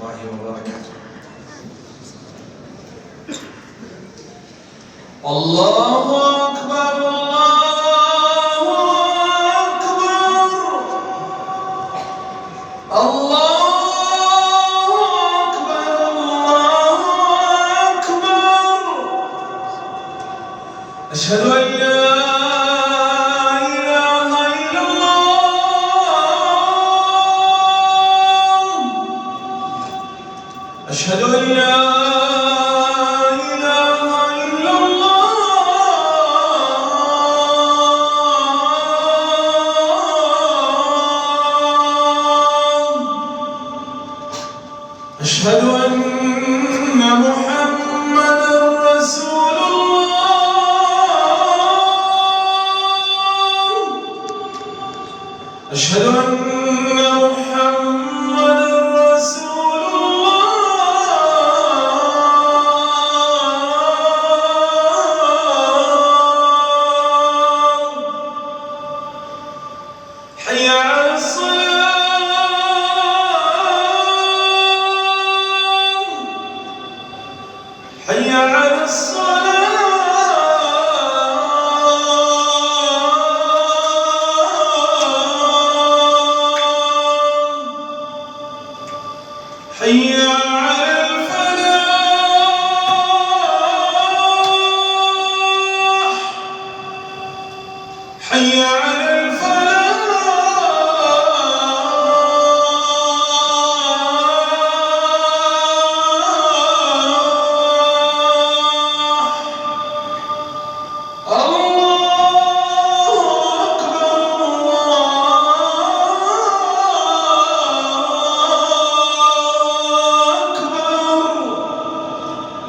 الله وبركاته. الله أكبر الله أكبر الله أكبر الله أكبر. أشهد أن لا إله إلا الله. أشهد أن لا أشهد أن محمدًا رسول الله. أشهد أن محمدًا رسول الله. حي على الصلاة. حي على الصلاة. حي على الفلاح. حي على الفلاح.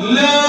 لا